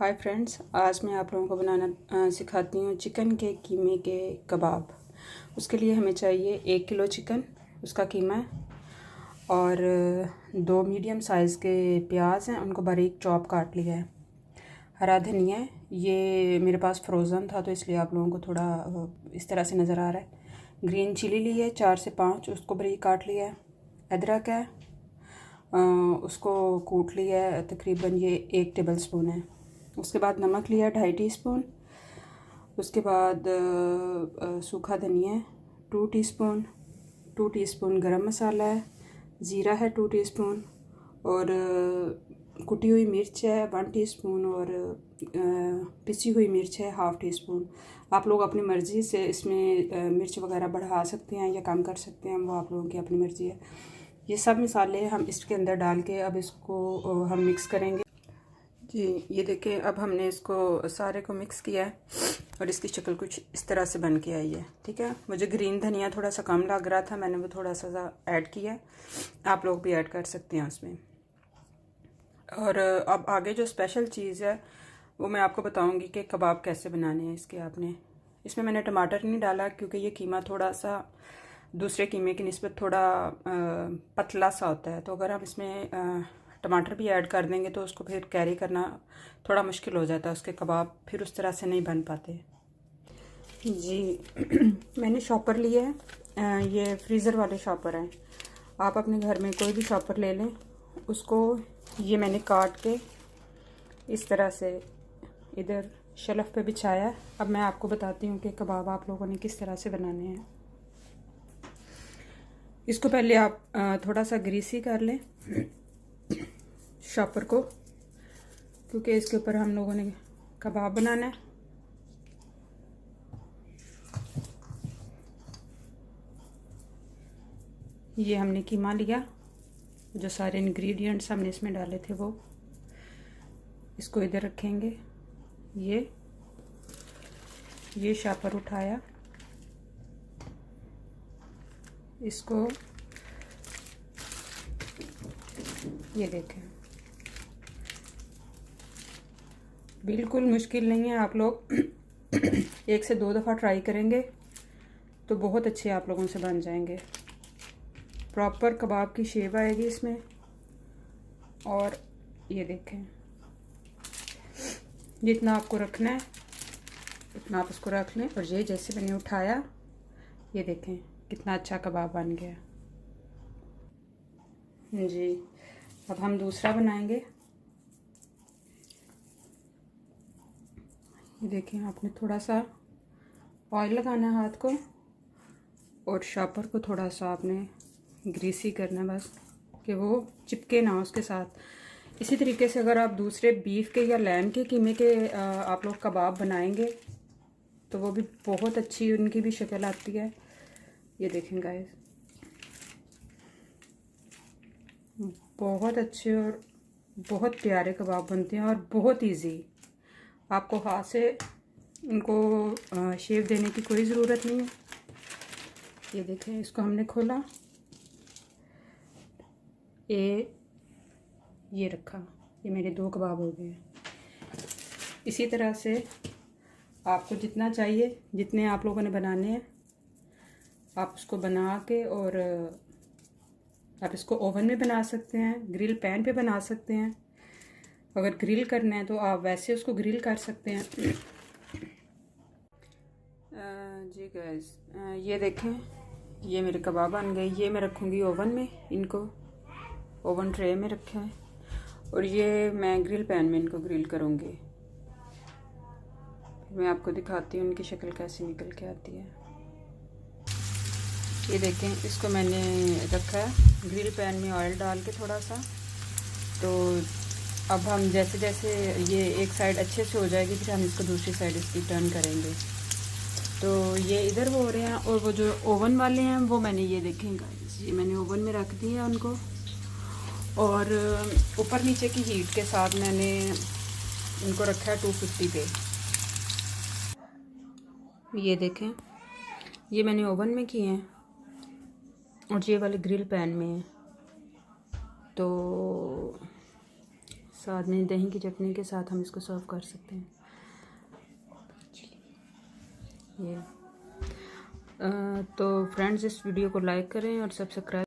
Hi friends, आज मैं आप लोगों को बनाना सिखाती हूँ चिकन के कीमे के कबाब। उसके लिए हमें चाहिए 1 किलो चिकन, उसका कीमा है, और 2 मीडियम साइज़ के प्याज हैं, उनको बारीक चॉप काट लिया है। हरा धनिया है, ये मेरे पास फ्रोज़न था तो इसलिए आप लोगों को थोड़ा इस तरह से नज़र आ रहा है। ग्रीन चिली ली है 4 से 5, उसको बारीक काट लिया है। अदरक है, उसको कूट लिया है, तकरीबन ये 1 टेबल स्पून है। उसके बाद नमक लिया 2.5 टीस्पून। उसके बाद सूखा धनिया 2 टीस्पून, 2 टीस्पून गरम मसाला है, ज़ीरा है 2 टीस्पून, और कुटी हुई मिर्च है 1 टीस्पून, और पिसी हुई मिर्च है 1/2 टीस्पून। आप लोग अपनी मर्ज़ी से इसमें मिर्च वगैरह बढ़ा सकते हैं या कम कर सकते हैं, वो आप लोगों की अपनी मर्ज़ी है। ये सब मसाले हम इसके अंदर डाल के अब इसको हम मिक्स करेंगे। जी, ये देखें, अब हमने इसको सारे को मिक्स किया है और इसकी शक्ल कुछ इस तरह से बन के आई है। ठीक है, मुझे ग्रीन धनिया थोड़ा सा कम लग रहा था, मैंने वो थोड़ा सा ऐड किया है, आप लोग भी ऐड कर सकते हैं उसमें। और अब आगे जो स्पेशल चीज़ है वो मैं आपको बताऊंगी कि कबाब कैसे बनाने हैं इसके। आपने इसमें मैंने टमाटर नहीं डाला क्योंकि ये कीमा थोड़ा सा दूसरे कीमे की निस्बत थोड़ा पतला सा होता है, तो अगर हम इसमें टमाटर भी ऐड कर देंगे तो उसको फिर कैरी करना थोड़ा मुश्किल हो जाता है, उसके कबाब फिर उस तरह से नहीं बन पाते। जी मैंने शॉपर लिए हैं, ये फ्रीज़र वाले शॉपर हैं। आप अपने घर में कोई भी शॉपर ले लें, उसको ये मैंने काट के इस तरह से इधर शेल्फ पे बिछाया। अब मैं आपको बताती हूँ कि कबाब आप लोगों ने किस तरह से बनाने हैं। इसको पहले आप थोड़ा सा ग्रीसी कर लें शॉपर को, क्योंकि इसके ऊपर हम लोगों ने कबाब बनाना है। ये हमने कीमा लिया, जो सारे इंग्रेडिएंट्स हमने इसमें डाले थे वो इसको इधर रखेंगे। ये शॉपर उठाया, इसको ये देखें, बिल्कुल मुश्किल नहीं है। आप लोग 1 से 2 दफ़ा ट्राई करेंगे तो बहुत अच्छे आप लोगों से बन जाएंगे। प्रॉपर कबाब की शेप आएगी इसमें। और ये देखें, जितना आपको रखना है उतना आप उसको रख लें। और ये जैसे मैंने उठाया, ये देखें कितना अच्छा कबाब बन गया। जी, अब हम दूसरा बनाएंगे। ये देखें, आपने थोड़ा सा ऑयल लगाना है हाथ को और शॉपर को थोड़ा सा आपने ग्रीसी करना है, बस कि वो चिपके ना उसके साथ। इसी तरीके से अगर आप दूसरे बीफ के या लैम के कीमे के आप लोग कबाब बनाएंगे तो वो भी बहुत अच्छी उनकी भी शक्ल आती है। ये देखें गाइस, बहुत अच्छे और बहुत प्यारे कबाब बनते हैं और बहुत इजी। आपको हाथ से इनको शेप देने की कोई ज़रूरत नहीं है। ये देखें, इसको हमने खोला, ये रखा, ये मेरे 2 कबाब हो गए। इसी तरह से आपको जितना चाहिए, जितने आप लोगों ने बनाने हैं, आप उसको बना के, और आप इसको ओवन में बना सकते हैं, ग्रिल पैन पे बना सकते हैं। अगर ग्रिल करना है तो आप वैसे उसको ग्रिल कर सकते हैं। जी गाइस, ये देखें, ये मेरे कबाब बन गए। ये मैं रखूँगी ओवन में, इनको ओवन ट्रे में रखा है, और ये मैं ग्रिल पैन में इनको ग्रिल करूँगी। मैं आपको दिखाती हूँ उनकी शक्ल कैसी निकल के आती है। ये देखें, इसको मैंने रखा है ग्रिल पैन में ऑयल डाल के थोड़ा सा। तो अब हम जैसे जैसे ये एक साइड अच्छे से हो जाएगी, फिर हम इसको दूसरी साइड इसकी टर्न करेंगे। तो ये इधर हो रहे हैं, और वो जो ओवन वाले हैं वो मैंने, ये देखें गाइस, ये मैंने ओवन में रख दिए हैं उनको, और ऊपर नीचे की हीट के साथ मैंने इनको रखा है 250 पे। ये देखें, ये मैंने ओवन में किए हैं और ये वाले ग्रिल पैन में है। तो साथ में दही की चटनी के साथ हम इसको सर्व कर सकते हैं। ये तो फ्रेंड्स, इस वीडियो को लाइक करें और सब्सक्राइब